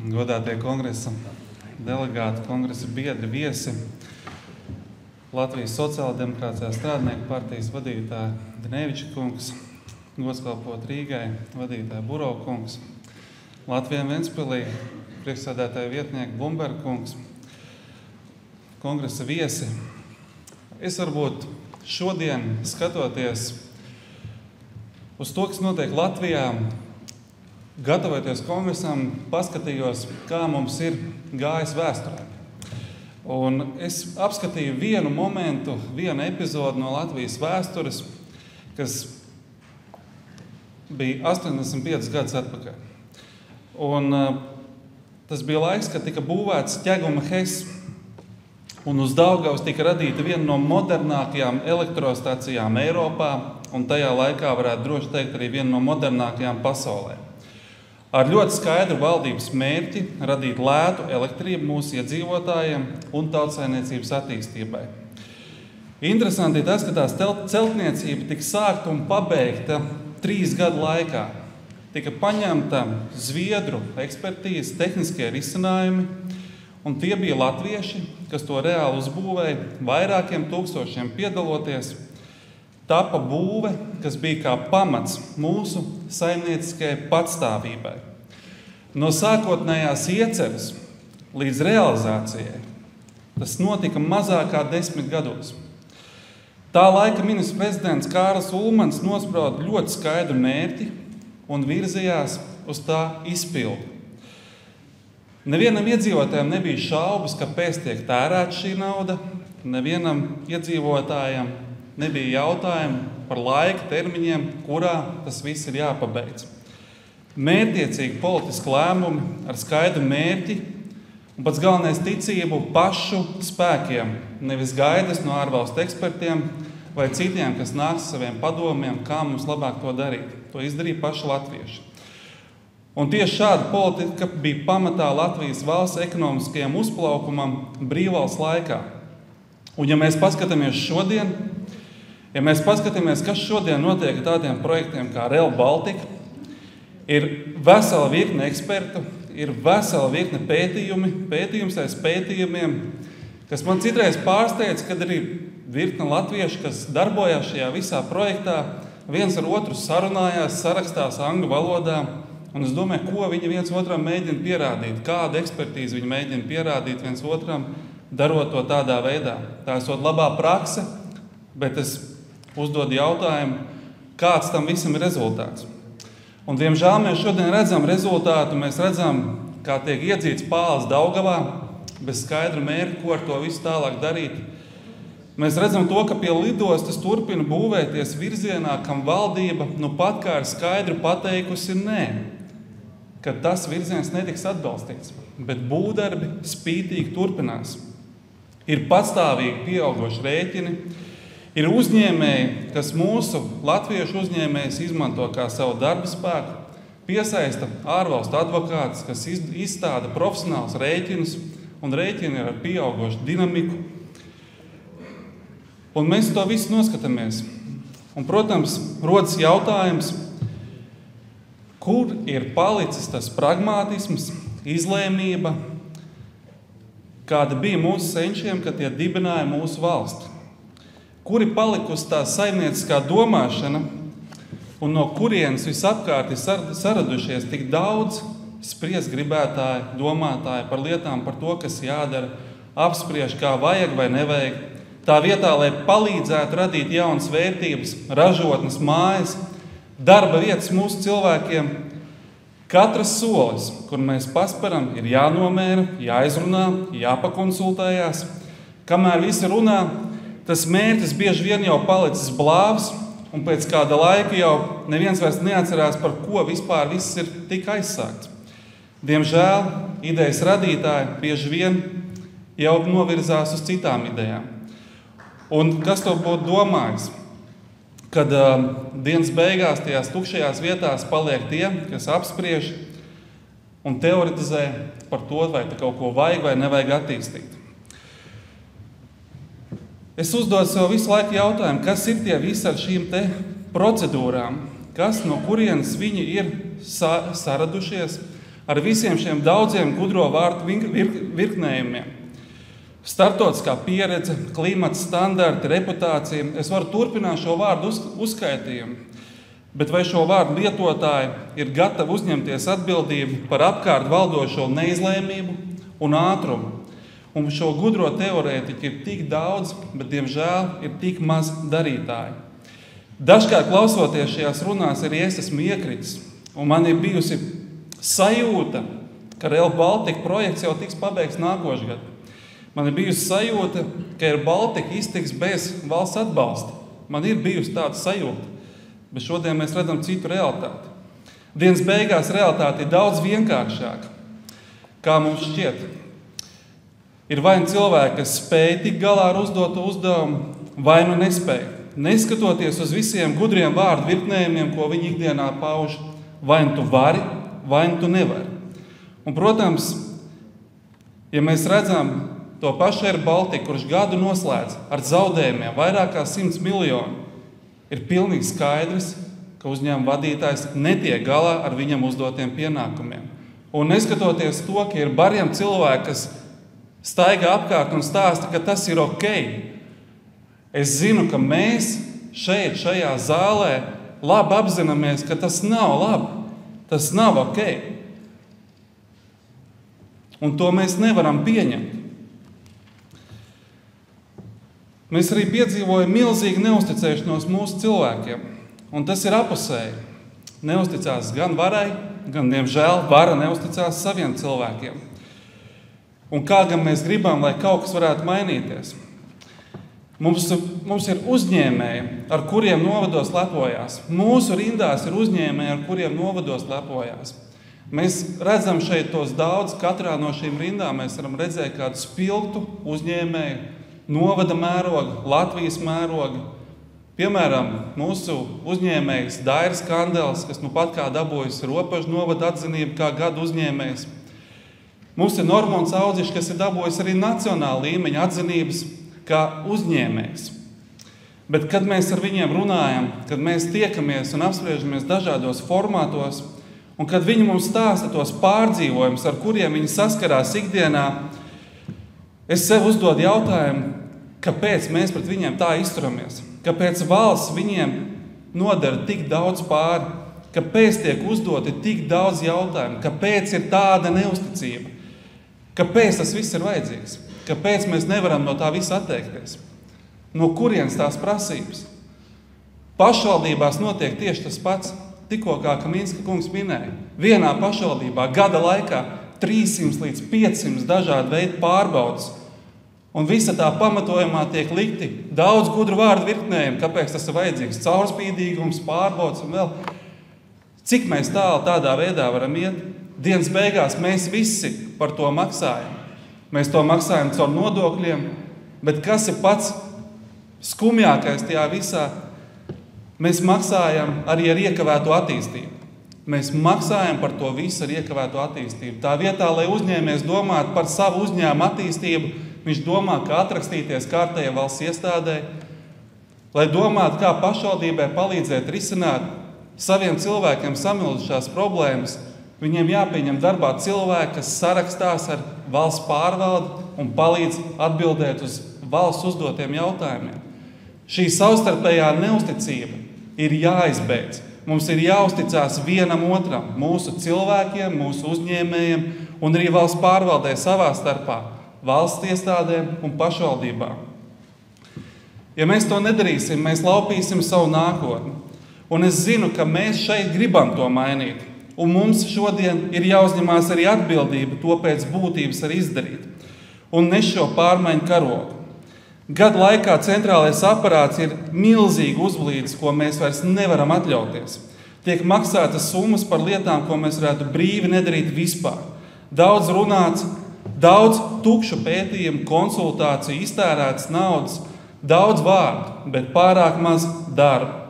godātie kongresa delegāti, kongresa biedri, viesi, Latvijas Sociāldemokrātiskās strādnieku partijas vadītāja Dineviča kungs, godskalpot Rīgai vadītāja Buro kungs, Latvijam Ventspilī priekšsēdētāja vietnieka Blumberga kungs, kongresa viesi. Es varbūt šodien, skatoties uz to, kas notiek Latvijā, gatavoties kongresam, paskatījos, kā mums ir gājis vēsturē. Un es apskatīju vienu momentu, vienu epizodu no Latvijas vēstures, kas bija 85 gadus atpakaļ. Un tas bija laiks, kad tika būvēts ķeguma HES, un uz Daugavas tika radīta viena no modernākajām elektrostacijām Eiropā, un tajā laikā varētu droši teikt arī viena no modernākajām pasaulē. Ar ļoti skaidru valdības mērķi radīt lētu elektrību mūsu iedzīvotājiem un tautsaimniecības attīstībai. Interesanti ir tas, ka tā celtniecība tika sākta un pabeigta 3 gadu laikā. Tika paņemta zviedru ekspertīze, tehniskie risinājumi, un tie bija latvieši, kas to reāli uzbūvēja, vairākiem tūkstošiem piedaloties. Tapa būve, kas bija kā pamats mūsu saimnieciskajai patstāvībai. No sākotnējās ieceres līdz realizācijai tas notika mazāk kā 10 gados. Tā laika ministrs prezidents Kārlis Ulmans nosprauda ļoti skaidru mērķi un virzījās uz tā izpildu. Nevienam iedzīvotājam nebija šaubas, kāpēc tiek tērēta šī nauda, nevienam iedzīvotājam nebija jautājumu par laika termiņiem, kurā tas viss ir jāpabeidz. Mērķiecīgi politiski lēmumi ar skaidru mērķi un pats galvenais ticību pašu spēkiem, nevis gaidas no ārvalstu ekspertiem vai citiem, kas nāks saviem padomiem, kā mums labāk to darīt. To izdarīja paši latvieši. Un tieši šāda politika bija pamatā Latvijas valsts ekonomiskajam uzplaukumam brīvvalsts laikā. Un ja mēs paskatāmies šodien, ja mēs paskatāmies, kas šodien notiek ar tādiem projektiem kā Rail Baltica, ir vesela virkne ekspertu, ir vesela virkne pētījums aiz pētījumiem, kas man citreiz pārsteidz, kad arī virkne latvieši, kas darbojās šajā visā projektā, viens ar otru sarunājās, sarakstās angļu valodā, un es domāju, ko viņi viens otram mēģina pierādīt, kādu ekspertīzi viņi mēģina pierādīt viens otram, darot to tādā veidā. Tā esot labā prakse, bet es uzdodu jautājumu, kāds tam visam ir rezultāts. Un, diemžēl, mēs šodien redzam rezultātu, mēs redzam, kā tiek iedzīts pāles Daugavā, bez skaidra mērķa, ko ar to visu tālāk darīt. Mēs redzam to, ka pie lidostas turpina būvēties virzienā, kam valdība pat kā ir skaidri pateikusi nē, ka tas virziens netiks atbalstīts, bet būvdarbi spītīgi turpinās. Ir patstāvīgi pieaugoši rēķini, ir uzņēmēji, kas mūsu latviešu uzņēmējs izmanto kā savu darba spēku, piesaista ārvalstu advokātus, kas izstāda profesionāls rēķinus, un rēķini ir ar pieaugošu dinamiku. Un mēs to visu noskatāmies. Un, protams, rodas jautājums, kur ir palicis tas pragmātisms, izlēmība, kāda bija mūsu senčiem, kad tie dibināja mūsu valsti. Kur ir palikusi tā saimnieciskā domāšana un no kurienes visapkārt ir saradušies tik daudz spriest gribētāji, domātāji par lietām, par to, kas jādara, apspriež, kā vajag vai nevajag. Tā vietā, lai palīdzētu radīt jaunas vērtības, ražotnes, mājas, darba vietas mūsu cilvēkiem, katrs solis, kur mēs pasparam, ir jānomēra, jāizrunā, jāpakonsultējās. Kamēr visi runā, tas mērķis bieži vien jau palicis blāvs, un pēc kāda laika jau neviens vairs neatcerās, par ko vispār viss ir tik aizsākts. Diemžēl idejas radītāji bieži vien jau novirzās uz citām idejām. Un kas to būtu domājis? Kad dienas beigās tajās tukšajās vietās paliek tie, kas apspriež un teoretizē par to, vai kaut ko vajag vai nevajag attīstīt. Es uzdodu sev visu laiku jautājumu, kas ir tie visi ar šīm te procedūrām, kas no kurienes viņi ir saradušies ar visiem šiem daudziem gudro vārdu virknējumiem. Startautiskā pieredze, klimata standarti, reputācija. Es varu turpināt šo vārdu uzskaitījumu. Bet vai šo vārdu lietotāji ir gatavi uzņemties atbildību par apkārt valdošo neizlēmību un ātrumu? Un šo gudro teorētiķi ir tik daudz, bet, diemžēl, ir tik maz darītāji. Dažkārt klausoties šajās runās, arī es esmu iekritis. Un man ir bijusi sajūta, ka Rail Baltica projekts jau tiks pabeigts nākošais gads. Man ir bijusi sajūta, ka Rail Baltica iztiks bez valsts atbalsta. Man ir bijusi tāda sajūta. Bet šodien mēs redzam citu realitāti. Dienas beigās realitāte ir daudz vienkāršāka, kā mums šķiet. Ir vai nu cilvēki, kas spēj tikt galā ar uzdoto uzdevumu, vai nu nespēj. Neskatoties uz visiem gudriem vārdu virknējumiem, ko viņi ikdienā pauž, vai nu tu vari, vai nu tu nevari. Un, protams, ja mēs redzam to pašu Rail Baltica, kurš gadu noslēdz ar zaudējumiem vairāk kā 100 miljonu, ir pilnīgi skaidrs, ka uzņēmuma vadītājs netiek galā ar viņam uzdotiem pienākumiem. Un neskatoties to, ka ir bariem cilvēki, kas staigā apkārt un stāsta, ka tas ir ok, es zinu, ka mēs šeit, šajā zālē, labi apzināmies, ka tas nav labi, tas nav ok. Un to mēs nevaram pieņemt. Mēs arī piedzīvojam milzīgu neusticēšanos mūsu cilvēkiem, un tas ir apusēji. Neusticās gan varai, gan, diemžēl, vara neusticās saviem cilvēkiem. Un kā gan mēs gribam, lai kaut kas varētu mainīties? Mums ir uzņēmēji, ar kuriem novados lepojās. Mūsu rindās ir uzņēmēji, ar kuriem novados lepojās. Mēs redzam šeit tos daudz, katrā no šīm rindām mēs varam redzēt kādu spilgtu uzņēmēju, novada mēroga, Latvijas mēroga. Piemēram, mūsu uzņēmējs Dairis Kandels, kas nu pat kā dabūjis robežu novada atzinību kā gada uzņēmējs. Mums ir Normons Audzišs, kas ir dabūjis arī nacionāla līmeņa atzinības kā uzņēmējs. Bet, kad mēs ar viņiem runājam, kad mēs tiekamies un apspriežamies dažādos formātos, un kad viņi mums stāsta tos pārdzīvojumus, ar kuriem viņi saskarās ikdienā, es sev uzdodu jautājumu, kāpēc mēs pret viņiem tā izturamies, kāpēc valsts viņiem nodara tik daudz pāri, kāpēc tiek uzdoti tik daudz jautājumu, kāpēc ir tāda neusticība, kāpēc tas viss ir vajadzīgs, kāpēc mēs nevaram no tā visa atteikties, no kurienes tās prasības. Pašvaldībās notiek tieši tas pats, tikko kā Kaminska kungs minēja. Vienā pašvaldībā gada laikā 300 līdz 500 dažādu veidu pārbaudas. Un visa tā pamatojumā tiek likti daudz gudru vārdu virknējumu, kāpēc tas ir vajadzīgs. Caurspīdīgums, pārbaudas un vēl. Cik mēs tālu tādā veidā varam iet? Dienas beigās mēs visi par to maksājam. Mēs to maksājam caur nodokļiem, bet kas ir pats skumjākais tajā visā? Mēs maksājam arī ar iekavēto attīstību. Mēs maksājam par to visu ar iekavēto attīstību. Tā vietā, lai uzņēmējs domātu par savu uzņēmumu attīstību, viņš domā, kā atrakstīties kārtējai valsts iestādē, lai domātu, kā pašvaldībai palīdzēt risināt saviem cilvēkiem samilzušās problēmas. Viņiem jāpieņem darbā cilvēki, kas sarakstās ar valsts pārvaldi un palīdz atbildēt uz valsts uzdotiem jautājumiem. Šī savstarpējā neusticība ir jāizbeidz. Mums ir jāuzticās vienam otram, mūsu cilvēkiem, mūsu uzņēmējiem un arī valsts pārvaldē savā starpā, valsts iestādēm un pašvaldībām. Ja mēs to nedarīsim, mēs laupīsim savu nākotni. Un es zinu, ka mēs šeit gribam to mainīt. Un mums šodien ir jāuzņemās arī atbildība to pēc būtības arī izdarīt. Un nes šo pārmaiņu karogu. Gadu laikā centrālais aparāts ir milzīgi uzblīdis, ko mēs vairs nevaram atļauties. Tiek maksātas summas par lietām, ko mēs varētu brīvi nedarīt vispār. Daudz runāts, daudz tukšu pētījumu, konsultāciju, iztērētas naudas, daudz vārdu, bet pārāk maz darba.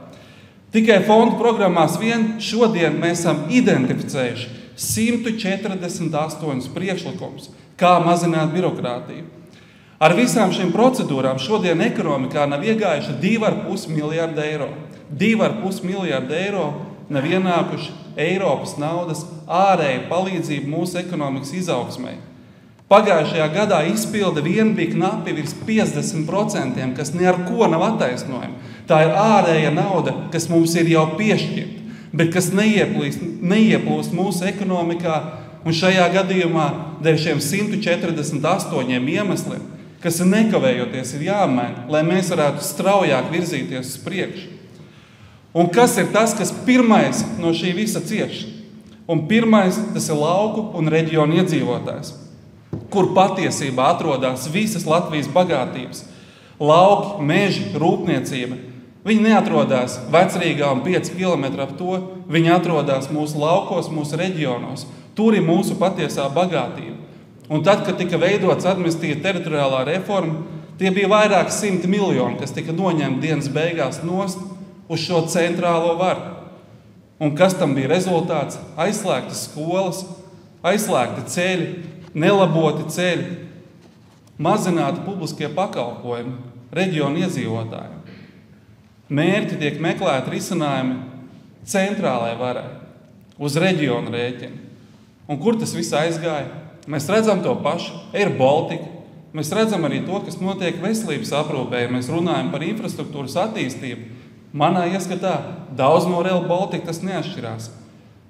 Tikai fondu programmās vien šodien mēs esam identificējuši 148 priekšlikumus, kā mazināt birokrātiju. Ar visām šīm procedūrām šodien ekonomikā nav iegājuši 2,5 miljārdi eiro. 2,5 miljārdi eiro nav ienākuši Eiropas naudas ārēju palīdzību mūsu ekonomikas izaugsmai. Pagājušajā gadā izpilde vien bija knapi virs 50%, kas ne ar ko nav attaisnojama. Tā ir ārēja nauda, kas mums ir jau piešķirta, bet kas neieplūst mūsu ekonomikā, un šajā gadījumā dēļ šiem 148 iemesliem, kas nekavējoties ir jāmaina, lai mēs varētu straujāk virzīties uz priekšu. Un kas ir tas, kas pirmais no šī visa cieš? Un pirmais, tas ir lauku un reģionu iedzīvotājs, kur patiesībā atrodas visas Latvijas bagātības. Lauki, meži, rūpniecība. Viņi neatrodas Vecrīgā un 5 km ap to, viņi atrodas mūsu laukos, mūsu reģionos. Tur ir mūsu patiesā bagātība. Un tad, kad tika veidots administratīva teritoriālā reforma, tie bija vairāk 100 miljoni, kas tika noņemti dienas beigās nost uz šo centrālo varu. Un kas tam bija rezultāts? Aizslēgtas skolas, aizslēgti ceļi, nelaboti ceļi, mazināti publiskie pakalpojumi reģionu iedzīvotājiem. Mērķi tiek meklēti risinājumi centrālajai varai, uz reģionu rēķinu. Un kur tas viss aizgāja? Mēs redzam to pašu, Air Baltica, mēs redzam arī to, kas notiek veselības aprūpē, ja mēs runājam par infrastruktūras attīstību. Manā ieskatā daudz no Air Baltica tas neatšķirās.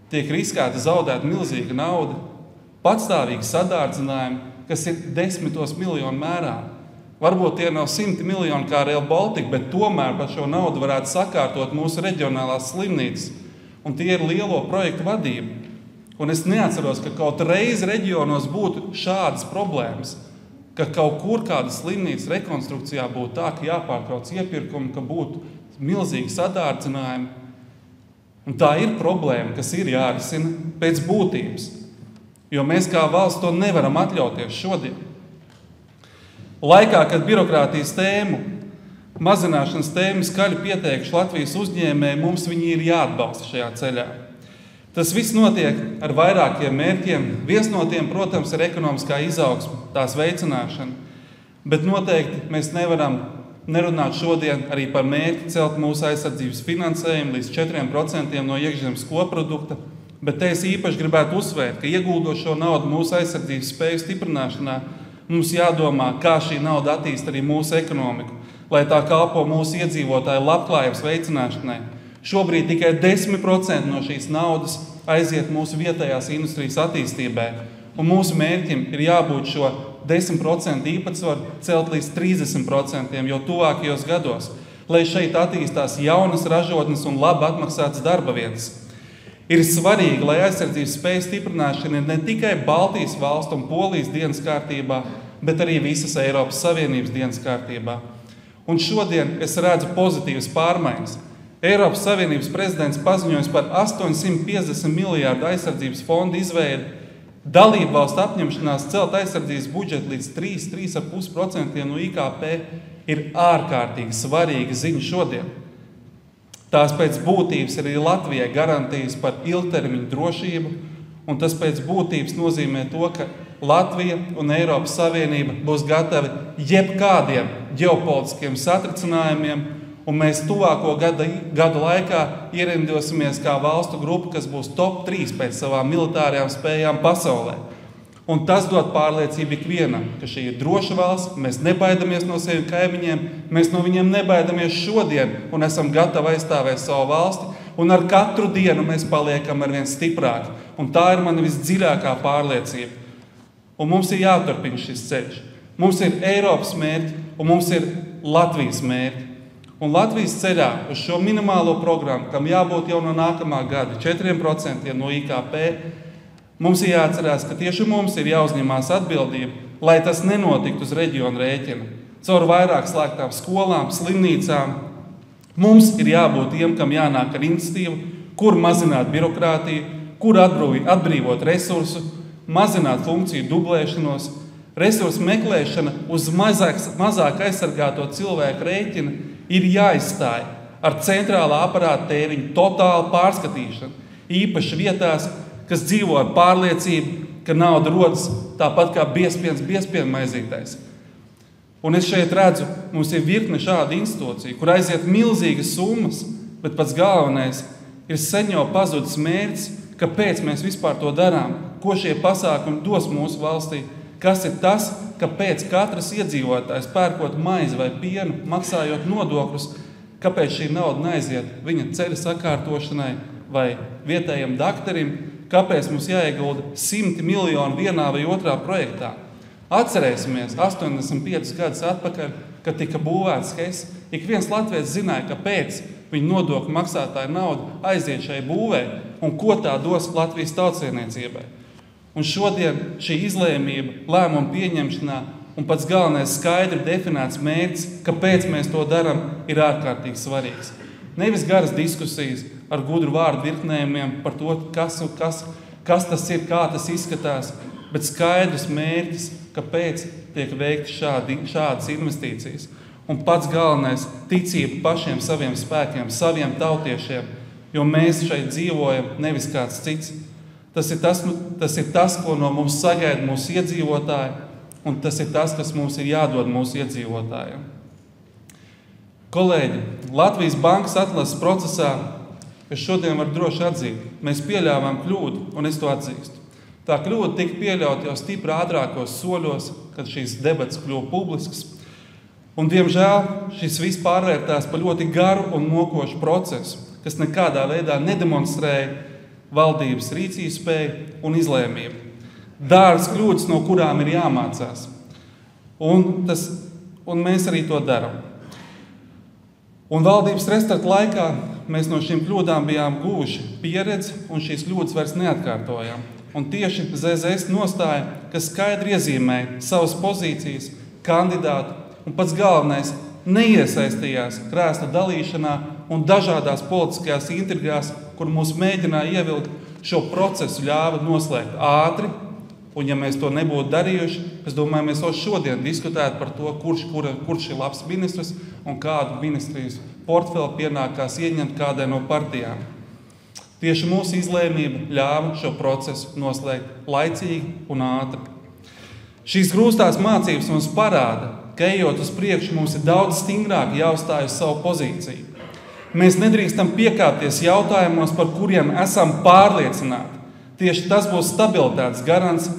Tiek riskēta zaudēt milzīga nauda, patstāvīgi sadārdzinājumi, kas ir 10 miljonu mērā. Varbūt tie nav 100 miljoni kā Air Baltica, bet tomēr par šo naudu varētu sakārtot mūsu reģionālās slimnīcas. Un tie ir lielo projektu vadība. Un es neatceros, ka kaut reiz reģionos būtu šādas problēmas, ka kaut kur kāda slimnīcas rekonstrukcijā būtu tā, ka jāpārtrauc iepirkumi, ka būtu milzīgi sadārdzinājumi. Un tā ir problēma, kas ir jārisina pēc būtības. Jo mēs kā valsts to nevaram atļauties šodien. Laikā, kad birokrātijas tēmu, mazināšanas tēmu skaļi pieteikuši Latvijas uzņēmēji, mums viņi ir jāatbalsta šajā ceļā. Tas viss notiek ar vairākiem mērķiem. Viens no tiem, protams, ir ekonomiskā izaugsme, tās veicināšana. Bet noteikti mēs nevaram nerunāt šodien arī par mērķi celt mūsu aizsardzības finansējumu līdz 4% no iekšzemes koprodukta. Bet te es īpaši gribētu uzsvērt, ka ieguldot šo naudu mūsu aizsardzības spēju stiprināšanā, mums jādomā, kā šī nauda attīst arī mūsu ekonomiku, lai tā kalpo mūsu iedzīvotāju labklājības veicināšanai. Šobrīd tikai 10% no šīs naudas aiziet mūsu vietējās industrijas attīstībai, un mūsu mērķim ir jābūt šo 10% īpatsvaru celt līdz 30% jau tuvākajos gados, lai šeit attīstās jaunas ražotnes un labi atmaksātas darba vietas. Ir svarīgi, lai aizsardzības spēju stiprināšana ir ne tikai Baltijas valstu un Polijas dienas kārtībā, bet arī visas Eiropas Savienības dienas kārtībā. Un šodien es redzu pozitīvas pārmaiņas. Eiropas Savienības prezidents paziņojas par 850 miljārdu aizsardzības fondu izveidi, dalību valstu apņemšanās celt aizsardzības budžetu līdz 3,5% no IKP ir ārkārtīgi svarīga ziņa šodien. Tās pēc būtības arī Latvijai garantijas par ilgtermiņu drošību, un tas pēc būtības nozīmē to, ka Latvija un Eiropas Savienība būs gatavi jebkādiem ģeopolitiskiem satricinājumiem, un mēs tuvāko gadu laikā ierindosimies kā valstu grupa, kas būs top 3 pēc savām militārajām spējām pasaulē. Un tas dod pārliecību ikvienam, ka šī ir droša valsts, mēs nebaidamies no sevi kaimiņiem, mēs no viņiem nebaidamies šodien un esam gatavi aizstāvēt savu valsti, un ar katru dienu mēs paliekam arvien stiprāki. Un tā ir mana visdziļākā pārliecība. Un mums ir jāturpina šis ceļš. Mums ir Eiropas mērķi, un mums ir Latvijas mērķi. Un Latvijas ceļā uz šo minimālo programmu, kam jābūt jau no nākamā gada 4% no IKP, mums ir jāatcerās, ka tieši mums ir jāuzņemās atbildība, lai tas nenotiktu uz reģionu rēķina. Caur vairāk slēgtām skolām, slimnīcām. Mums ir jābūt tiem, kam jānāk ar iniciatīvu, kur mazināt birokrātiju, kur atbrīvot resursu, mazināt funkciju dublēšanos. Resursu meklēšana uz mazāk aizsargāto cilvēku rēķina ir jāizstāj ar centrālā aparāta tēriņu totālu pārskatīšanu, īpaši vietās, kas dzīvo ar pārliecību, ka nauda rodas tāpat kā biezpienu maizītais. Un es šeit redzu, mums ir virkne šāda institūcija, kur aiziet milzīgas summas, bet pats galvenais, Ir sen jau pazudis mērķis, kāpēc mēs vispār to darām, ko šie pasākumi dos mūsu valstī, kas ir tas, kāpēc katrs iedzīvotājs pērkot maizi vai pienu, maksājot nodokļus, kāpēc šī nauda neaiziet viņa ceļa sakārtošanai vai vietējiem dakterim, kāpēc mums jāiegulda 100 miljoni vienā vai otrā projektā. Atcerēsimies 85 gadus atpakaļ, kad tika būvēts HES. Ik viens latvietis zināja, kāpēc viņa nodokļu maksātāja nauda aiziet šai būvē un ko tā dos Latvijas tautsēmniecībai. Un šodien šī izlēmība, lēmuma pieņemšanā un pats galvenais skaidri definēts mērķis, kāpēc mēs to darām, ir ārkārtīgi svarīgs. Nevis garas diskusijas ar gudru vārdu virknējumiem par to, kas tas ir, kā tas izskatās, bet skaidrs mērķis, kāpēc tiek veikti šādas investīcijas. Un pats galvenais - ticība pašiem saviem spēkiem, saviem tautiešiem, jo mēs šeit dzīvojam, nevis kāds cits. Tas ir tas, ko no mums sagaida mūsu iedzīvotāji, un tas ir tas, kas mums ir jādod mūsu iedzīvotājiem. Kolēģi, Latvijas bankas atlases procesā, es šodien varu droši atzīt, mēs pieļāvām kļūdu, un es to atzīstu. Tā kļūda tika pieļauta jau stipri ātrākos soļos, kad šīs debates kļuva publiskas. Un, diemžēl, šis viss pārvērtās par ļoti garu un mokošu procesu, kas nekādā veidā nedemonstrēja valdības rīcības spēju un izlēmību. Dārgas kļūdas, no kurām ir jāmācās. Un mēs arī to darām. Un valdības restarta laikā mēs no šīm kļūdām bijām guvuši pieredzi, un šīs kļūdas vairs neatkārtojām. Un tieši ZZS nostāja, kas skaidri iezīmēja savas pozīcijas, kandidātu, un pats galvenais neiesaistījās krēslu dalīšanā un dažādās politiskajās intrigās, kur mūs mēģināja ievilkt, šo procesu ļāva noslēgt ātri, un ja mēs to nebūtu darījuši, es domāju, mēs jau šodien diskutētu par to, kurš ir labs ministrs un kādu ministrijas portfeli pienākās ieņemt kādai no partijām. Tieši mūsu izlēmība ļāva šo procesu noslēgt laicīgi un ātri. Šīs grūstās mācības mums parāda, ka ejot uz priekšu mums ir daudz stingrāk jāuzstāj uz savu pozīciju. Mēs nedrīkstam piekāpties jautājumos, par kuriem esam pārliecināti. Tieši tas būs stabilitātes garants,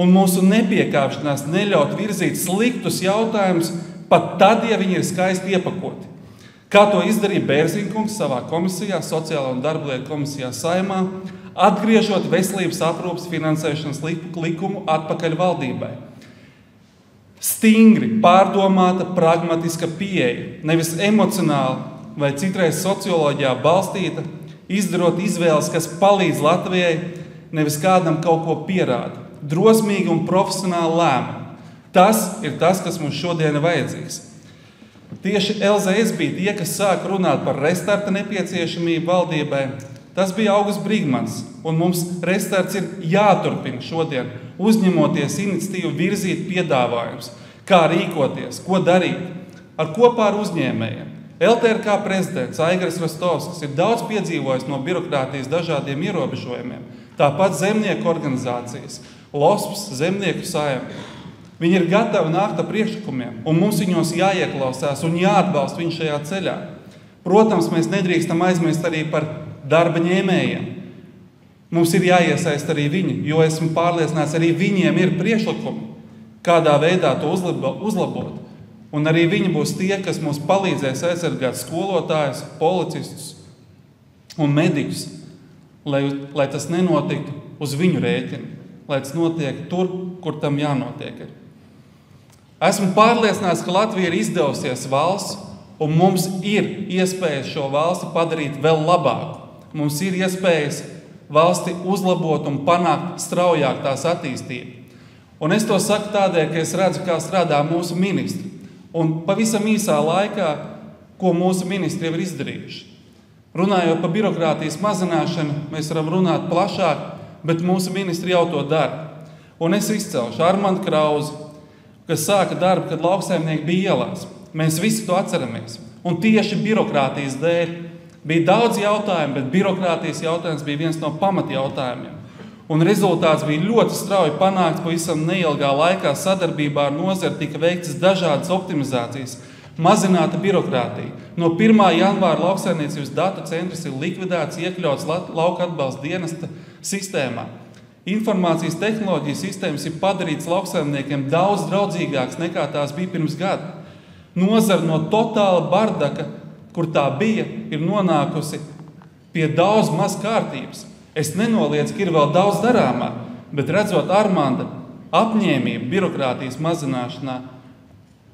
un mūsu nepiekāpšanās neļaut virzīt sliktus jautājumus, pat tad, ja viņi ir skaisti iepakoti. Kā to izdarīja Bērziņkungs savā komisijā, Sociālā un darba lietu komisijā Saeimā, atgriežot veselības aprūpes finansēšanas likumu atpakaļ valdībai. Stingri, pārdomāta, pragmatiska pieeja, nevis emocionāli vai citreiz socioloģijā balstīta, izdarot izvēles, kas palīdz Latvijai, nevis kādam kaut ko pierāda. Drosmīgi un profesionāli lēmumi. Tas ir tas, kas mums šodien ir vajadzīgs. Tieši LZS bija tie, kas sāka runāt par restarta nepieciešamību valdībai. Tas bija Augusts Brīgmans, un mums restarts ir jāturpina šodien, uzņemoties iniciatīvu virzīt piedāvājumus, kā rīkoties, ko darīt, ar kopā ar uzņēmējiem. LTRK prezidents Aigars Rastovskis ir daudz piedzīvojis no birokrātijas dažādiem ierobežojumiem, tāpat zemnieku organizācijas, LOSPS, zemnieku saima. Viņi ir gatavi nākt ar priekšlikumiem, un mums viņos jāieklausās un jāatbalsta viņu šajā ceļā. Protams, mēs nedrīkstam aizmirst arī par darba ņēmējiem. Mums ir jāiesaist arī viņi, jo esmu pārliecināts, arī viņiem ir priekšlikumi, kādā veidā to uzlabot. Un arī viņi būs tie, kas mums palīdzēs aizsargāt skolotājus, policistus un mediķus, lai tas nenotiktu uz viņu rēķinu, lai tas notiek tur, kur tam jānotiek. Esmu pārliecināts, ka Latvija ir izdevusies valsts, un mums ir iespējas šo valsti padarīt vēl labāku. Mums ir iespējas valsti uzlabot un panākt straujāk tās attīstību. Un es to saku tādēļ, ka es redzu, kā strādā mūsu ministri. Un pavisam īsā laikā, ko mūsu ministri jau ir izdarījuši. Runājot par birokrātijas mazināšanu, mēs varam runāt plašāk, bet mūsu ministri jau to dara. Un es izcelšu Armandu Krauzi, kas sāka darbu, kad lauksaimnieki bija ielās. Mēs visi to atceramies. Un tieši birokrātijas dēļ bija daudz jautājumu, bet birokrātijas jautājums bija viens no pamatjautājumiem. Un rezultāts bija ļoti strauji panākts, pavisam neilgā laikā sadarbībā ar nozari tika veiktas dažādas optimizācijas, Mazināta birokrātija. No 1. janvāra lauksaimniecības datu centrs ir likvidēts, iekļauts lauka atbalsta dienesta sistēmā. Informācijas tehnoloģiju sistēmas ir padarīts lauksaimniekiem daudz draudzīgāks nekā tās bija pirms gada. Nozara no totāla bardaka, kur tā bija, ir nonākusi pie daudz maz kārtības. Es nenoliedzu, ka ir vēl daudz darāmā, bet redzot Armanda apņēmību birokrātijas mazināšanā,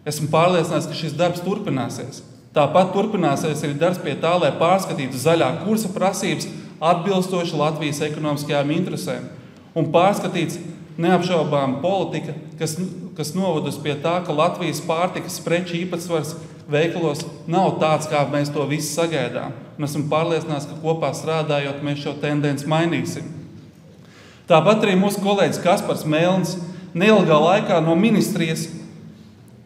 esmu pārliecināts, ka šis darbs turpināsies. Tāpat turpināsies arī darbs pie tā, lai pārskatītu zaļā kursa prasības atbilstoši Latvijas ekonomiskajām interesēm un pārskatīts neapšaubām politika, kas novedus pie tā, ka Latvijas pārtikas preču īpatsvars veikalos nav tāds, kā mēs to visi sagaidām. Un esmu pārliecināts, ka kopā strādājot, mēs šo tendenci mainīsim. Tāpat arī mūsu kolēģis Kaspars Melns neilgā laikā no ministrijas,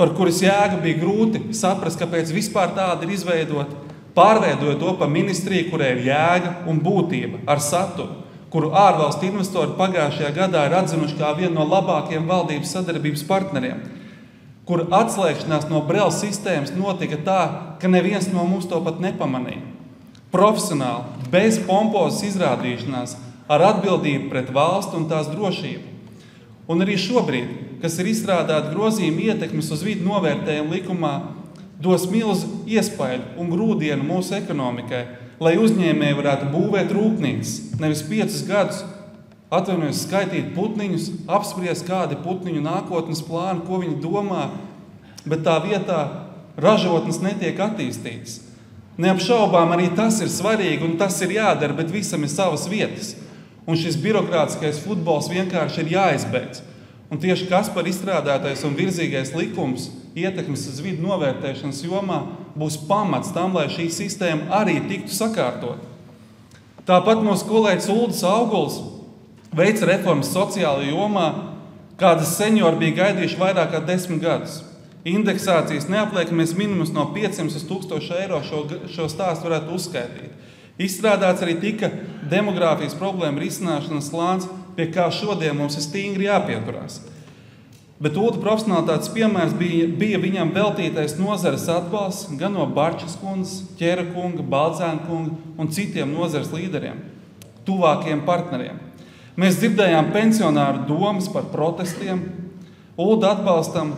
par kuras jēgu bija grūti saprast, kāpēc vispār tāda ir izveidota, pārveidoja to par ministriju, kurai ir jēga un būtība ar saturu, kuru ārvalstu investori pagājušajā gadā ir atzinuši kā vienu no labākajiem valdības sadarbības partneriem, kur atslēgšanās no Brela sistēmas notika tā, ka neviens no mums to pat nepamanīja. Profesionāli, bez pompozas izrādīšanās, ar atbildību pret valstu un tās drošību. Un arī šobrīd, kas ir izstrādāti grozījumi ietekmes uz vidu novērtējumu likumā, dos milzu iespaidu un grūdienu mūsu ekonomikai, lai uzņēmēji varētu būvēt rūpnīcas, nevis 5 gadus skaitīt putniņus, apspriest kādi putniņu nākotnes plāni, ko viņi domā, bet tā vietā ražotnes netiek attīstītas. Neapšaubām arī tas ir svarīgi un tas ir jādara, bet visam ir savas vietas. Un šis birokrātiskais futbols vienkārši ir jāizbeidz. Un tieši Kaspar izstrādātais un virzīgais likums ietekmes uz vidu novērtēšanas jomā būs pamats tam, lai šī sistēma arī tiktu sakārtot. Tāpat mūsu kolēģis Uldis Auguls veica reformas sociālajā jomā, kādas seniori bija gaidījuši vairāk kā 10 gadus. Indeksācijas neapliekamais minimums no 500 uz 1000 eiro šo stāstu varētu uzskaitīt. Izstrādāts arī tika demogrāfijas problēma risināšanas plāns, pie kā šodien mums ir stingri jāpieturās. Bet Ulda profesionālitātes piemērs bija viņam veltītais nozares atbalsts gan no Barčas kundzes, Ķera kunga, Baldzēna kunga un citiem nozares līderiem, tuvākiem partneriem. Mēs dzirdējām pensionāru domas par protestiem, Ulda atbalstam,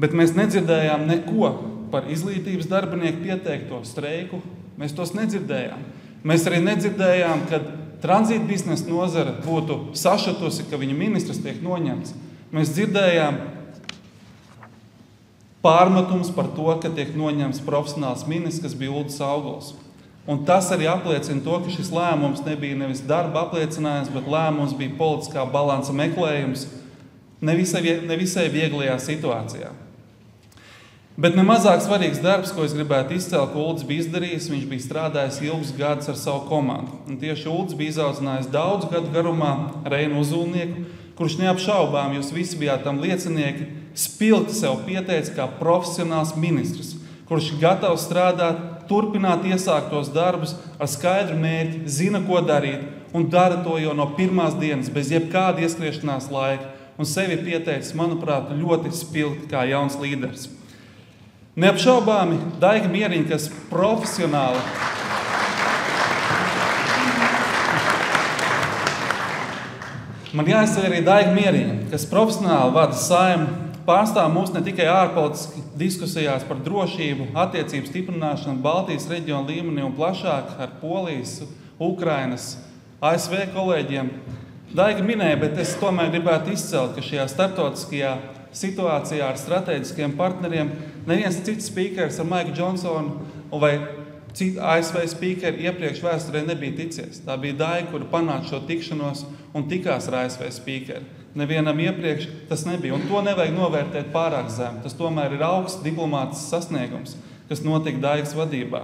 bet mēs nedzirdējām neko par izglītības darbinieku pieteikto streiku. Mēs tos nedzirdējām. Mēs arī nedzirdējām, ka tranzīta biznesa nozara būtu sašutusi, ka viņa ministrs tiek noņemts. Mēs dzirdējām pārmetums par to, ka tiek noņemts profesionāls ministrs, kas bija Uldis Auguls. Un tas arī apliecina to, ka šis lēmums nebija nevis darba apliecinājums, bet lēmums bija politiskā balansa meklējums nevisai vieglajā situācijā. Bet nemazāk svarīgs darbs, ko es gribētu izcelt, ko Uldis bija izdarījis, viņš bija strādājis ilgus gadus ar savu komandu. Un tieši Uldis bija izaudzinājis daudzu gadu garumā Reinu Uzulnieku, kurš neapšaubām, jūs visi bijāt tam liecinieki, spilgti sev pieteica kā profesionāls ministrs, kurš gatavs strādāt, turpināt iesāktos darbus ar skaidru mērķi, zina, ko darīt un dara to jau no pirmās dienas, bez jebkāda ieskriešanās laika un sevi pieteicis, manuprāt, ļoti spilgti kā jauns līderis. Neapšaubāmi Daiga Mieriņa, kas profesionāli man jāizceļ arī Daiga Mieriņa, kas profesionāli vada Saeimu, pārstāv mūs ne tikai ārpolitiski diskusijās par drošību, attiecību stiprināšanu Baltijas reģionu līmenī un plašāk ar Polijas, Ukrainas, ASV kolēģiem. Daiga minēja, bet es tomēr gribētu izcelt, ka šajā starptautiskajā situācijā ar strateģiskiem partneriem neviens cits spīkers ar Maiku Džonsonu vai citu ASV spīkeri iepriekš vēsturē nebija ticies. Tā bija Daiga, kura panāca šo tikšanos un tikās ar ASV spīkeri. Nevienam iepriekš tas nebija, un to nevajag novērtēt pārāk zem. Tas tomēr ir augsts diplomātisks sasniegums, kas notika Daigas vadībā.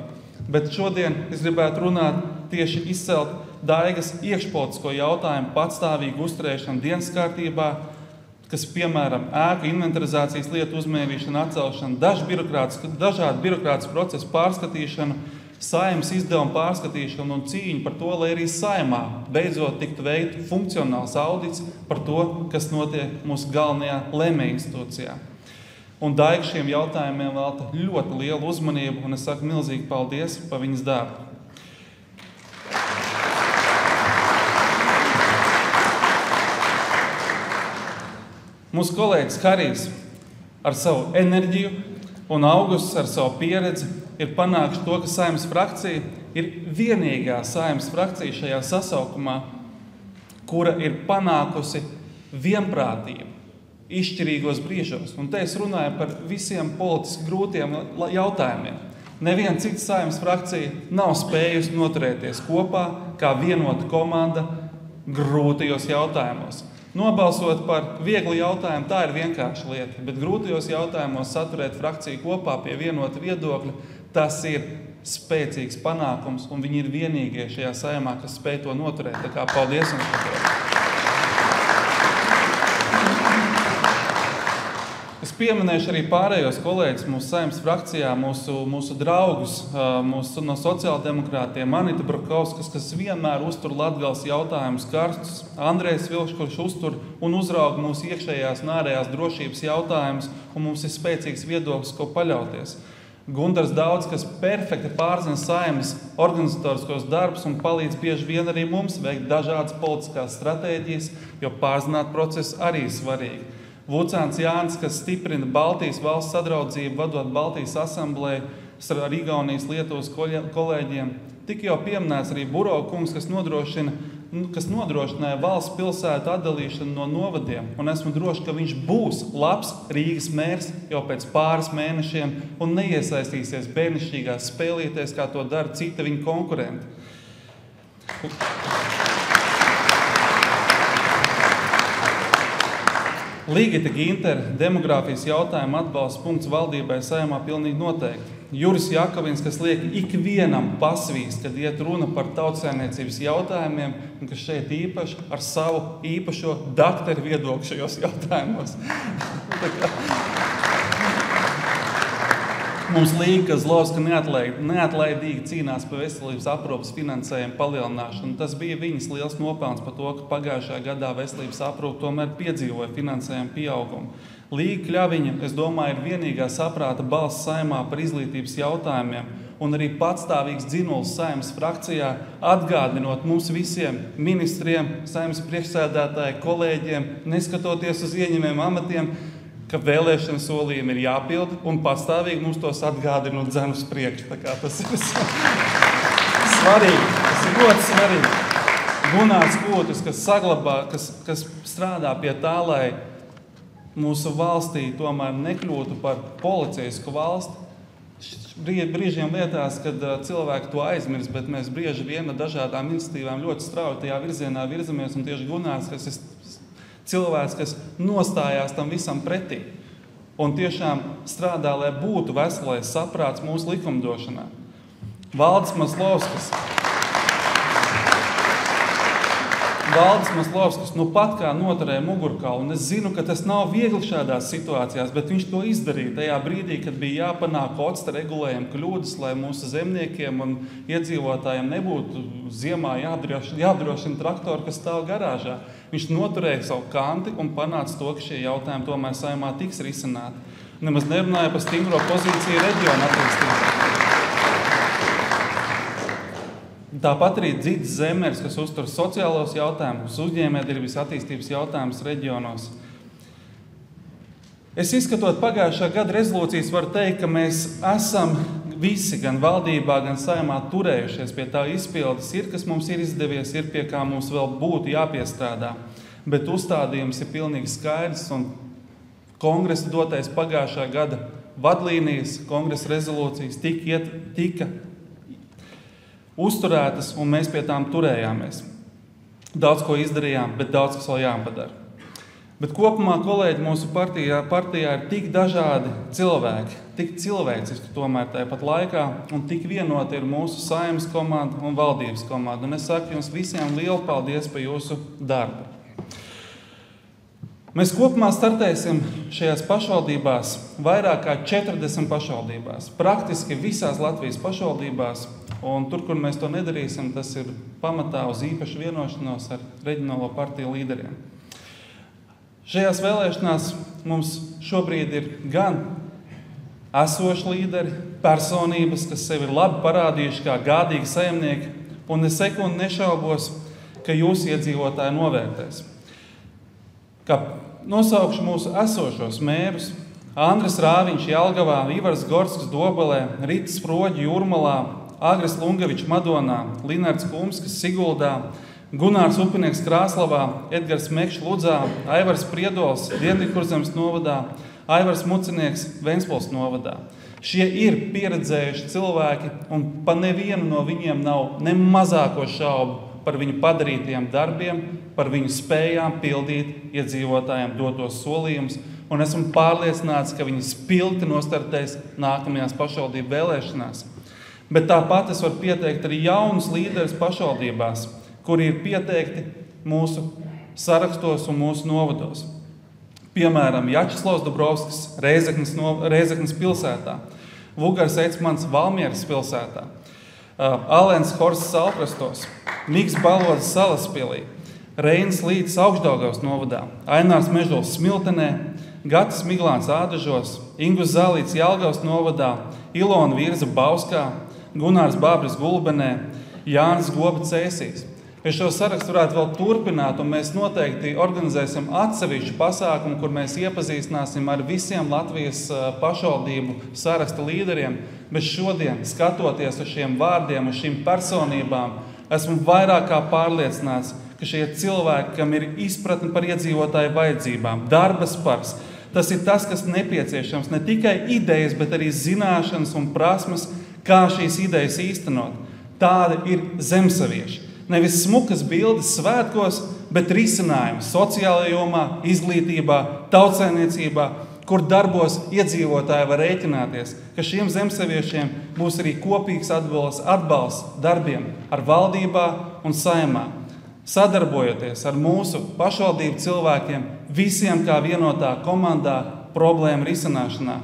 Bet šodien es gribētu runāt tieši izcelt Daigas iekšpolitisko jautājumu patstāvīgu uzturēšanu dienas kārtībā, kas, piemēram, ēku inventarizācijas lietu uzmērīšana, atcelšana, dažādu birokrātisku procesu pārskatīšanu, Saeimas izdevumu pārskatīšanu un cīņu par to, lai arī Saeimā beidzot tiktu veikt funkcionāls audits par to, kas notiek mūsu galvenajā lēmēja institūcijā. Un Daiga šiem jautājumiem velta ļoti lielu uzmanību, un es saku milzīgi paldies par viņas darbu. Mūsu kolēģis Harijs ar savu enerģiju un Augusts ar savu pieredzi ir panākuši to, ka Saeimas frakcija ir vienīgā Saeimas frakcija šajā sasaukumā, kura ir panākusi vienprātību izšķirīgos brīžos. Un te es runāju par visiem politiski grūtiem jautājumiem. Neviena cita Saeimas frakcija nav spējusi noturēties kopā kā vienota komanda grūtajos jautājumos. Nobalsot par vieglu jautājumu, tā ir vienkārša lieta, bet grūtajos jautājumos saturēt frakciju kopā pie vienota viedokļa, tas ir spēcīgs panākums, un viņi ir vienīgie šajā Saeimā, kas spēj to noturēt. Tā kā paldies jums par to. Es pieminēšu arī pārējos kolēģis mūsu Saeimas frakcijā, mūsu draugus, no sociāldemokrātiem, Anita Brukovskas, kas vienmēr uztur Latgales jautājumus karstus, Andrejs Vilks, kurš uztur un uzrauga mūsu iekšējās un ārējās drošības jautājumus, un mums ir spēcīgs viedoklis, ko paļauties. Gundars Daudz, kas perfekti pārzina Saeimas organizatoriskos darbus un palīdz bieži vien arī mums veikt dažādas politiskās stratēģijas, jo pārzināt procesu arī ir svarīgi. Vucāns Jānis, kas stiprina Baltijas valsts sadraudzību, vadot Baltijas asamblēju ar Igaunijas Lietuvas kolēģiem. Tik jau pieminēts arī Buro kungs, kas nodrošināja valsts pilsētu atdalīšanu no novadiem. Un esmu droši, ka viņš būs labs Rīgas mērs jau pēc pāris mēnešiem un neiesaistīsies bērnišķīgās spēlītēs, kā to dara cita viņa konkurenti. Ligita Gintere, demogrāfijas jautājuma atbalsta punkts valdībai Saeimā pilnīgi noteikti. Juris Jakovins, kas liek ikvienam pasvīst, kad iet runa par tautsaimniecības jautājumiem, un kas šeit īpaši ar savu īpašo dakteru viedokli šajos jautājumos. Mums Līga Kazlovska neatlaidīgi cīnās par veselības aprūpes finansējumu palielināšanu. Tas bija viņas liels nopelns par to, ka pagājušajā gadā veselības aprūpe tomēr piedzīvoja finansējumu pieaugumu. Līga Kļaviņa, es domāju, ir vienīgā saprāta balss Saeimā par izglītības jautājumiem un arī patstāvīgs dzinulis Saeimas frakcijā, atgādinot mums visiem ministriem, Saeimas priekšsēdētāju kolēģiem, neskatoties uz ieņemiem amatiem, ka vēlēšana solījumi ir jāpilda un patstāvīgi mums tos atgādina un dzen uz priekšu. Tā kā tas ir svarīgi, tas ir ļoti svarīgi. Gunārs Kūtis, kas saglabā, kas strādā pie tā, lai mūsu valstī tomēr nekļūtu par policijisku valsti. Brīžiem lietās, kad cilvēki to aizmirst, bet mēs bieži vien ar dažādām iniciatīvām ļoti strauji tajā virzienā virzamies, un tieši Gunārs, kas ir cilvēks, kas nostājās tam visam pretī un tiešām strādā, lai būtu veselais saprāts mūsu likumdošanā. Valdis Maslovskis nu pat kā noturēja mugurkaulu, un es zinu, ka tas nav viegli šādās situācijās, bet viņš to izdarīja tajā brīdī, kad bija jāpanāk octa regulējuma kļūdas, lai mūsu zemniekiem un iedzīvotājiem nebūtu ziemā jāapdrošina traktori, kas stāv garāžā. Viņš noturēja savu kanti un panāca to, ka šie jautājumi tomēr Saeimā tiks risināti. Nemaz nerunāja par stingro pozīciju reģionu attīstībā. Tāpat arī Dzits Zemers, kas uztur sociālos jautājumus, uzņēmējdarbības attīstības jautājumus reģionos. Es izskatot pagājušā gada rezolūcijas, varu teikt, ka mēs esam visi, gan valdībā, gan Saeimā turējušies pie tā izpildes. Ir, kas mums ir izdevies, ir pie kā mums vēl būtu jāpiestrādā. Bet uzstādījums ir pilnīgi skaidrs, un kongresa dotais pagājušā gada vadlīnijas, kongresa rezolūcijas tika uzturētas, un mēs pie tām turējāmies. Daudz ko izdarījām, bet daudz kas vēl jāpadara. Bet kopumā, kolēģi, mūsu partijā ir tik dažādi cilvēki, tik cilvēciski tomēr tāpat laikā, un tik vienoti ir mūsu Saeimas komanda un valdības komanda. Un es saku jums visiem lielu paldies par jūsu darbu. Mēs kopumā startēsim šajās pašvaldībās, vairāk kā 40 pašvaldībās, praktiski visās Latvijas pašvaldībās, un tur, kur mēs to nedarīsim, tas ir pamatā uz īpašu vienošanos ar reģionālo partiju līderiem. Šajās vēlēšanās mums šobrīd ir gan esoši līderi, personības, kas sevi ir labi parādījuši kā gādīgi saimnieki, un ne sekundi nešaubos, ka jūsu iedzīvotāji novērtēs. Kā nosaukšu mūsu esošos mērus: Andris Rāviņš Jelgavā, Ivars Gorskas Dobelē, Ritis Sproģi Jūrmalā, Agris Lungavičs Madonā, Linards Kumskis Siguldā, Gunārs Upinieks Krāslavā, Edgars Mekšs Ludzā, Aivars Priedols Dienvidkurzemes novadā, Aivars Mucinieks Ventspils novadā. Šie ir pieredzējuši cilvēki, un pa nevienu no viņiem nav ne mazāko šaubu par viņu padarītajiem darbiem, par viņu spējām pildīt iedzīvotājiem dotos solījumus, un esmu pārliecināts, ka viņi spilgti nostartēs nākamajās pašvaldību vēlēšanās. Bet tāpat es varu pieteikt arī jaunus līderus pašvaldībās, kuri ir pieteikti mūsu sarakstos un mūsu novados. Piemēram, Jačeslavs Dubrovskis Rēzeknes pilsētā, Vugars Ecmans Valmieras pilsētā, Alens Horsts Salprastos, Miks Balodis Salaspilī, Reinis Lītis Augšdaugavas novadā, Ainārs Mežols Smiltenē, Gatis Miglāns Ādažos, Ingus Zālīts Jelgavas novadā, Ilona Virza Bauskā, Gunārs Bābris Gulbenē, Jānis Goba Cēsīs. Es šo sarakstu varētu vēl turpināt, un mēs noteikti organizēsim atsevišķu pasākumu, kur mēs iepazīstināsim ar visiem Latvijas pašvaldību saraksta līderiem, bet šodien, skatoties uz šiem vārdiem, uz šīm personībām, esmu vairāk kā pārliecināts, ka šie cilvēki, kam ir izpratne par iedzīvotāju vajadzībām, darba spars, tas ir tas, kas nepieciešams, ne tikai idejas, bet arī zināšanas un prasmes, kā šīs idejas īstenot. Tādi ir zemsavieši. Nevis smukas bildes svētkos, bet risinājumi sociālajā jomā, izglītībā, tautsaimniecībā, kur darbos iedzīvotāji var rēķināties, ka šiem zemsaviešiem būs arī kopīgs atbalsts darbiem ar valdībā un saimā. Sadarbojoties ar mūsu pašvaldību cilvēkiem, visiem kā vienotā komandā problēmu risināšanā.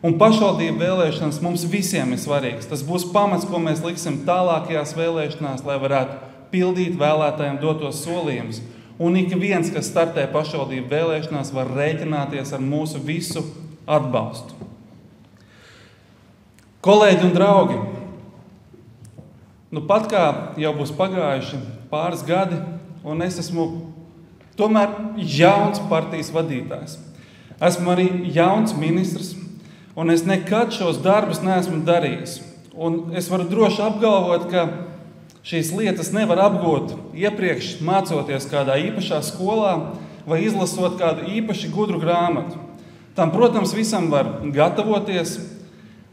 Un pašvaldību vēlēšanas mums visiem ir svarīgs. Tas būs pamats, ko mēs liksim tālākajās vēlēšanās, lai varētu pildīt vēlētājiem dotos solījumus. Un ik viens, kas startē pašvaldību vēlēšanās, var rēķināties ar mūsu visu atbalstu. Kolēģi un draugi, pat kā jau būs pagājuši pāris gadi, un es esmu tomēr jauns partijas vadītājs. Esmu arī jauns ministrs, un es nekad šos darbus neesmu darījis. Un es varu droši apgalvot, ka šīs lietas nevar apgūt iepriekš mācoties kādā īpašā skolā vai izlasot kādu īpaši gudru grāmatu. Tam, protams, visam var gatavoties,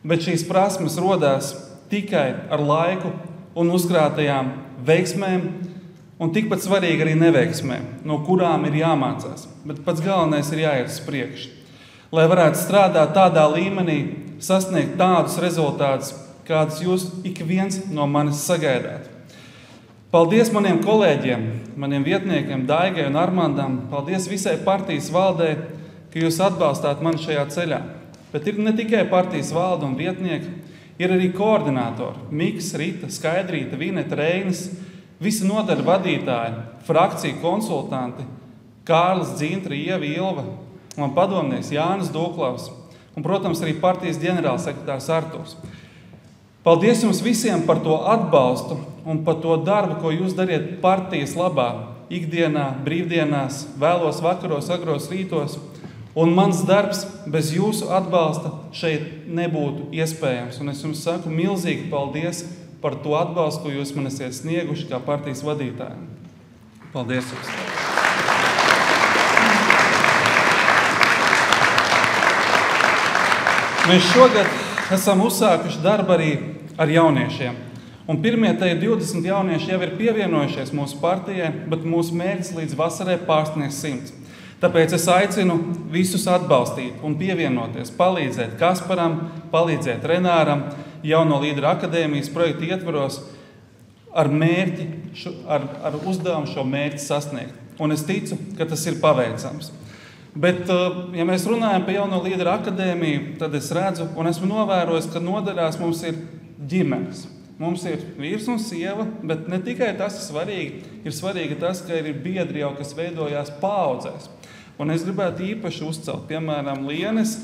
bet šīs prasmes rodās tikai ar laiku un uzkrātajām veiksmēm, un tikpat svarīgi arī neveiksmēm, no kurām ir jāmācās. Bet pats galvenais ir jāiet uz priekšu, lai varētu strādāt tādā līmenī, sasniegt tādus rezultātus, kādus jūs ik viens no manis sagaidāt. Paldies maniem kolēģiem, maniem vietniekiem Daigai un Armandam, paldies visai partijas valdē, ka jūs atbalstāt mani šajā ceļā. Bet ir ne tikai partijas valde un vietnieki, ir arī koordinātori, Miks, Rita, Skaidrīta, Vineta, Reinis, visi nodaļu vadītāji, frakciju konsultanti, Kārlis, Dzintra, Ieva, Ilva, man padomnieks Jānis Dūklavs un, protams, arī partijas ģenerālsekretārs Arturs. Paldies jums visiem par to atbalstu un par to darbu, ko jūs dariet partijas labā, ikdienā, brīvdienās, vēlos vakaros, agros rītos. Un mans darbs bez jūsu atbalsta šeit nebūtu iespējams. Un es jums saku milzīgi paldies par to atbalstu, ko jūs man esat snieguši kā partijas vadītājiem. Paldies jums! Mēs šogad esam uzsākuši darbu arī ar jauniešiem. Un pirmie te 20 jaunieši jau ir pievienojušies mūsu partijai, bet mūsu mērķis līdz vasarai pārsniegs 100. Tāpēc es aicinu visus atbalstīt un pievienoties, palīdzēt Kasparam, palīdzēt Renāram, Jauno līderu akadēmijas projektu ietvaros ar uzdevumu šo mērķi sasniegt. Un es ticu, ka tas ir paveicams. Bet, ja mēs runājam par Jauno līderu akadēmiju, tad es redzu un esmu novērojis, ka nodaļās mums ir ģimenes. Mums ir vīrs un sieva, bet ne tikai tas ir svarīgi. Ir svarīgi tas, ka ir biedri jau, kas veidojās paaudzēs. Un es gribētu īpaši uzcelt, piemēram, Lienes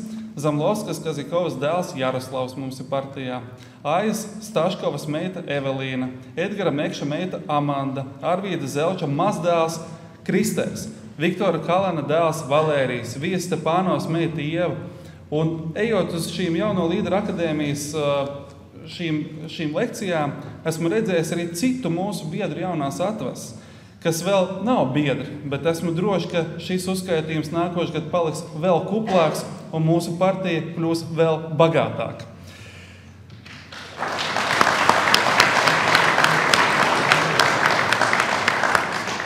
Zamlovskas Kazikovas dēls Jaroslavs mums ir partijā, Aijas Staškovas meita Evelīna, Edgara Mekša meita Amanda, Arvīda Zelča mazdēls Kristers, Viktora Kalana dēls Valērijs, Vijas Stepānovs meita Ieva. Un ejot uz šīm jauno līderu akadēmijas šīm lekcijām, esmu redzējis arī citu mūsu biedru jaunās atvases, kas vēl nav biedri, bet esmu droši, ka šis uzskaitījums nākošais gads paliks vēl kuplāks un mūsu partija kļūs vēl bagātāka.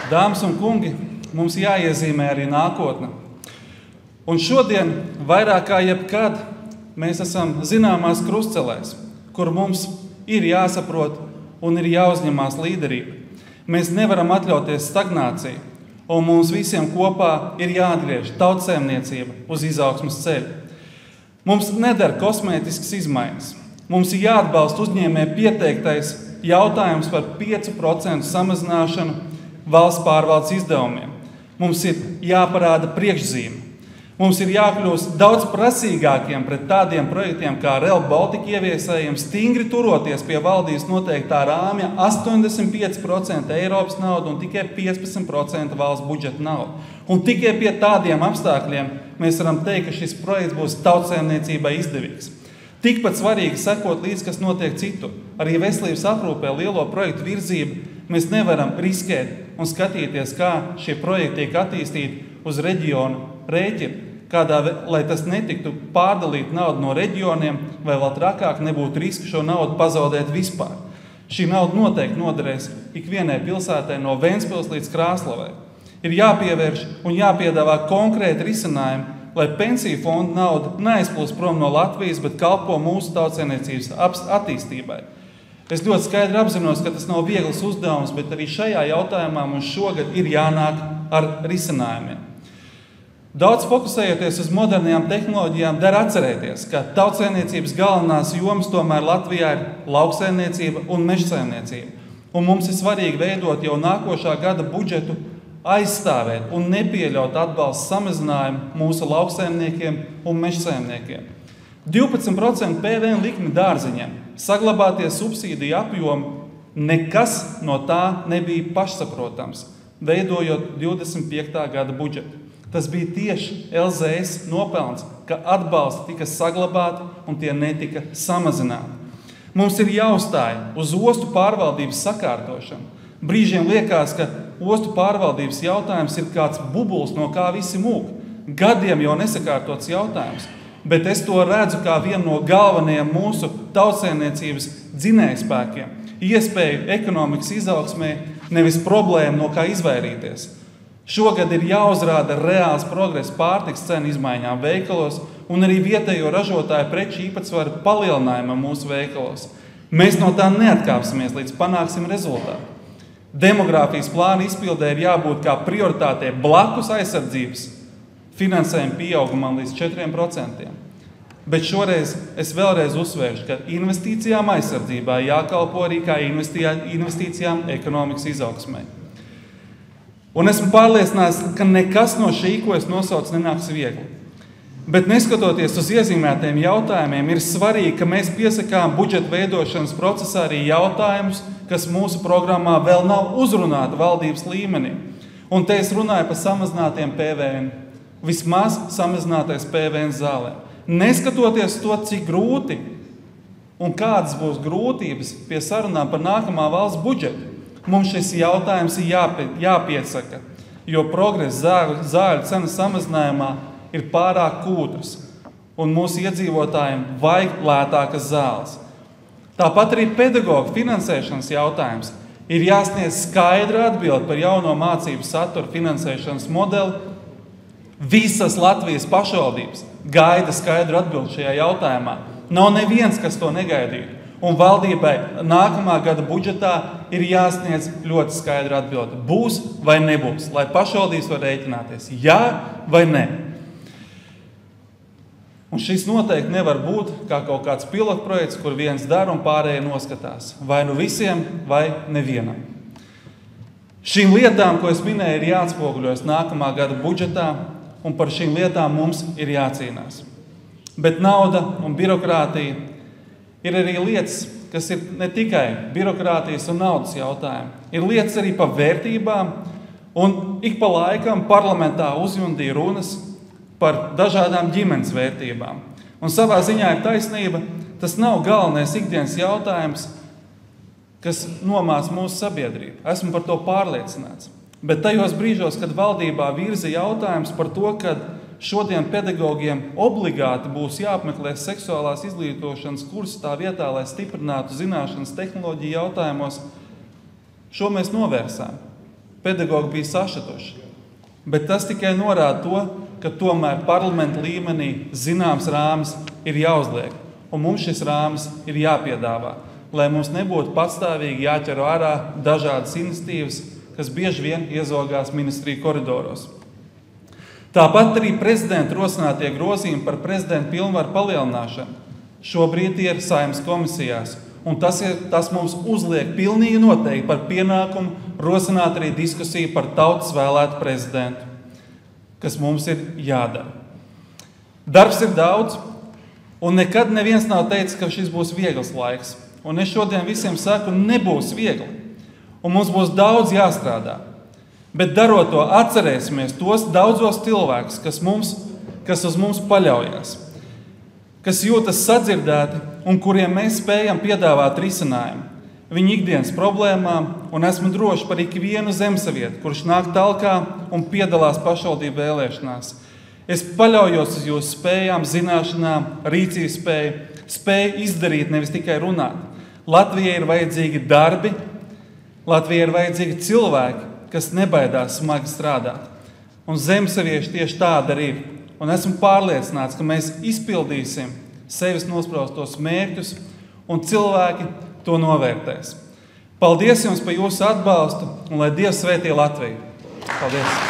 Dāmas un kungi, mums jāiezīmē arī nākotne. Un šodien, vairāk kā jebkad, mēs esam zināmās krustcelēs, kur mums ir jāsaprot un ir jāuzņemās līderība. Mēs nevaram atļauties stagnāciju, un mums visiem kopā ir jāatgriež tautsēmniecība uz izaugsmes ceļu. Mums neder kosmētiskas izmaiņas. Mums ir jāatbalsta uzņēmēju pieteiktais jautājums par 5% samazināšanu valsts pārvaldes izdevumiem. Mums ir jāparāda priekšzīme. Mums ir jākļūst daudz prasīgākiem pret tādiem projektiem kā Rail Baltica ieviesējiem, stingri turoties pie valdības noteiktā rāmja 85% Eiropas naudu un tikai 15% valsts budžeta naudu. Un tikai pie tādiem apstākļiem mēs varam teikt, ka šis projekts būs tautsēmniecībai izdevīgs. Tikpat svarīgi sekot līdz, kas notiek citur. Arī veselības aprūpē lielo projektu virzību mēs nevaram riskēt un skatīties, kā šie projekti tiek attīstīti uz reģionu rēķinu. Lai tas netiktu pārdalīt naudu no reģioniem, vai vēl trakāk nebūtu riski šo naudu pazaudēt vispār. Šī nauda noteikti noderēs ikvienai pilsētai no Ventspils līdz Krāslavai. Ir jāpievērš un jāpiedāvā konkrēti risinājumi, lai pensiju fonda nauda neaizplūst prom no Latvijas, bet kalpo mūsu tautsēmniecības attīstībai. Es ļoti skaidri apzinos, ka tas nav viegls uzdevums, bet arī šajā jautājumā mums šogad ir jānāk ar risinājumiem. Daudz fokusējoties uz modernajām tehnoloģijām, der atcerēties, ka tautsēmniecības galvenās jomas tomēr Latvijā ir lauksaimniecība un mežsaimniecība. Un mums ir svarīgi veidot jau nākošā gada budžetu, aizstāvēt un nepieļaut atbalsta samazinājumu mūsu lauksaimniekiem un mežsaimniekiem. 12% PVN likmi dārziņiem, saglabātie subsīdiju apjomi, nekas no tā nebija pašsaprotams, veidojot 25. gada budžetu. Tas bija tieši LZS nopelns, ka atbalsti tika saglabāti un tie netika samazināti. Mums ir jāuzstāj uz ostu pārvaldības sakārtošanu. Brīžiem liekas, ka ostu pārvaldības jautājums ir kāds bubuls, no kā visi mūk. Gadiem jau nesakārtots jautājums, bet es to redzu kā vienu no galvenajiem mūsu tautsēmniecības dzinējspēkiem. Iespēju ekonomikas izaugsmē, nevis problēmu, no kā izvairīties. Šogad ir jāuzrāda reāls progress pārtikas cenu izmaiņām veikalos un arī vietējo ražotāju preču īpatsvaru palielinājumam mūsu veikalos. Mēs no tā neatkāpsimies, līdz panāksim rezultātu. Demogrāfijas plāna izpildē ir jābūt kā prioritātei blakus aizsardzības finansējuma pieaugumam līdz 4%. Bet šoreiz es vēlreiz uzsvēršu, ka investīcijām aizsardzībā jākalpo arī kā investīcijām ekonomikas izaugsmai. Un esmu pārliecināts, ka nekas no šī, ko es nosaucu, nenāks viegli. Bet neskatoties uz iezīmētajiem jautājumiem, ir svarīgi, ka mēs piesakām budžeta veidošanas procesā arī jautājumus, kas mūsu programmā vēl nav uzrunāti valdības līmenī. Un te es runāju par samazinātiem PVN. Vismaz samazinātais PVN zālēm. Neskatoties to, cik grūti un kādas būs grūtības pie sarunām par nākamā valsts budžetu, mums šis jautājums ir jāpiesaka, jo progress zāļu cenas samazinājumā ir pārāk kūtrs, un mūsu iedzīvotājiem vajag lētākas zāles. Tāpat arī pedagoģu finansēšanas jautājums ir jāsniedz skaidra atbilde par jauno mācību satura finansēšanas modeli. Visas Latvijas pašvaldības gaida skaidru atbildi šajā jautājumā. Nav neviens, kas to negaidītu. Un valdībai nākamā gada budžetā ir jāsniedz ļoti skaidra atbilde. Būs vai nebūs, lai pašvaldības var rēķināties. Jā vai nē. Un šis noteikti nevar būt kā kaut kāds pilotprojekts, kur viens dara un pārējie noskatās. Vai nu visiem, vai nevienam. Šīm lietām, ko es minēju, ir jāatspoguļojas nākamā gada budžetā, un par šīm lietām mums ir jācīnās. Bet nauda un birokrātija ir arī lietas, kas ir ne tikai birokrātijas un naudas jautājumi. Ir lietas arī par vērtībām, un ik pa laikam parlamentā uzjundīja runas par dažādām ģimenes vērtībām. Un savā ziņā ir taisnība, tas nav galvenais ikdienas jautājums, kas nomāca mūsu sabiedrību. Esmu par to pārliecināts. Bet tajos brīžos, kad valdībā virza jautājums par to, ka šodien pedagogiem obligāti būs jāapmeklē seksuālās izglītošanas kursi tā vietā, lai stiprinātu zināšanas tehnoloģiju jautājumos, šo mēs novērsām. Pedagogi bija sašutuši. Bet tas tikai norāda to, ka tomēr parlamenta līmenī zināms rāmis ir jāuzliek. Un mums šis rāmis ir jāpiedāvā, lai mums nebūtu patstāvīgi jāķer ārā dažādas iniciatīvas, kas bieži vien iezogās ministriju koridoros. Tāpat arī prezidenta rosinātie grozījumi par prezidenta pilnvaru palielināšanu šobrīd ir Saeimas komisijās, un tas mums uzliek pilnīgi noteikti par pienākumu rosināt arī diskusiju par tautas vēlētu prezidentu, kas mums ir jādara. Darbs ir daudz, un nekad neviens nav teicis, ka šis būs viegls laiks. Un es šodien visiem saku, nebūs viegli. Un mums būs daudz jāstrādā. Bet darot to, atcerēsimies tos daudzos cilvēkus, kas uz mums paļaujas, kas jūtas sadzirdēti un kuriem mēs spējam piedāvāt risinājumu viņu ikdienas problēmām, un esmu droši par ikvienu zemsavietu, kurš nāk talkā un piedalās pašvaldību vēlēšanās. Es paļaujos uz jūsu spējām, zināšanām, rīcības spēju izdarīt, nevis tikai runāt. Latvijai ir vajadzīgi darbi, Latvijai ir vajadzīgi cilvēki, kas nebaidās smagi strādāt. Un zemsavieši tieši tāda arī ir. Un esmu pārliecināts, ka mēs izpildīsim sevis nospraustos mērķus, un cilvēki to novērtēs. Paldies jums par jūsu atbalstu, un lai Dievs svētī Latviju. Paldies!